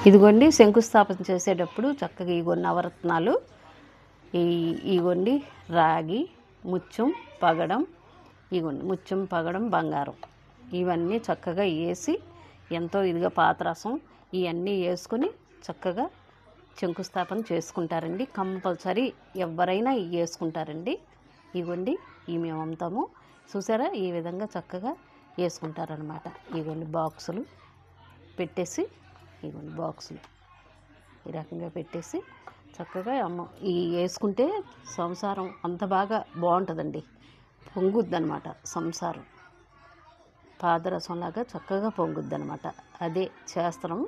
ఇదిగోండి శంకుస్థాపన చేసేటప్పుడు చక్కగా ఇగో నవరత్నాలు, ఇగోండి రాగి, ముత్యం, పగడం, ఇగోండి ముత్యం, పగడం, బంగారం ఇవన్నీ చక్కగా వేసి ఎంతో ఇదిగా పాతరసం ఇవన్నీ వేసుకొని చక్కగా శంకుస్థాపన చేసుకుంటారండి. కంపల్సరీ ఎవరైనా ఇవి వేసుకుంటారండి. ఇగోండి ఇవి మేము అమ్ముతాము. చూసారా ఈ విధంగా చక్కగా వేసుకుంటారనమాట. ఇగోండి బాక్సులు పెట్టేసి, ఇగోండి బాక్సులు ఈ రకంగా పెట్టేసి చక్కగా ఇవి వేసుకుంటే సంసారం అంత బాగా బాగుంటుందండి. పొంగుద్ది అనమాట సంసారం, పాదరసంలాగా చక్కగా పొంగుద్ది అనమాట. అదే శాస్త్రం,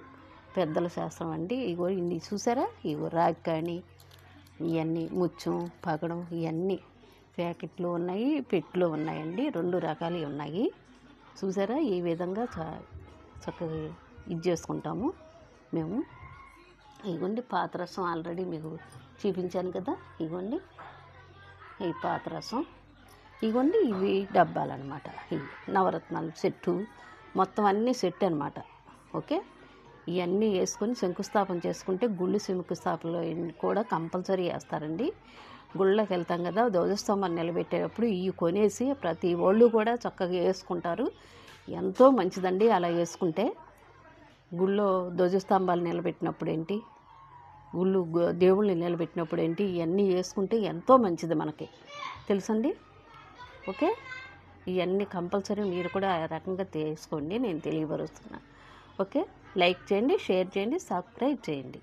పెద్దల శాస్త్రం అండి. ఇగో ఇన్ని చూసారా, ఇగో రాగి కానీ ఇవన్నీ ముత్యం, పగడం ఇవన్నీ ప్యాకెట్లు ఉన్నాయి, పెట్టులో ఉన్నాయండి. 2 రకాలు ఉన్నాయి. చూసారా ఈ విధంగా చక్కగా ఇది చేసుకుంటాము మేము. ఇగోండి పాతరసం ఆల్రెడీ మీకు చూపించాను కదా. ఇగోండి ఈ పాతరసం, ఇగోండి ఇవి డబ్బాలన్నమాట. ఇవి నవరత్నాలు సెట్టు, మొత్తం అన్నీ సెట్ అనమాట. ఓకే, ఇవన్నీ వేసుకొని శంకుస్థాపన చేసుకుంటే గుళ్ళు శంకుస్థాపనలో కూడా కంపల్సరీ వేస్తారండి. గుళ్ళకి వెళ్తాం కదా, ధ్వజస్తంభాన్ని నిలబెట్టేటప్పుడు ఇవి కొనేసి ప్రతి వాళ్ళు కూడా చక్కగా వేసుకుంటారు. ఎంతో మంచిదండి అలా వేసుకుంటే. గుళ్ళో ధ్వజస్తంభాలు నిలబెట్టినప్పుడు ఏంటి, గుళ్ళు దేవుళ్ళని నిలబెట్టినప్పుడు ఏంటి, ఇవన్నీ వేసుకుంటే ఎంతో మంచిది మనకి, తెలుసండి. ఓకే, ఇవన్నీ కంపల్సరీ మీరు కూడా ఆ రకంగా తీసుకోండి, నేను తెలియపరుస్తున్నాను. ఓకే, లైక్ చేయండి, షేర్ చేయండి, సబ్స్క్రైబ్ చేయండి.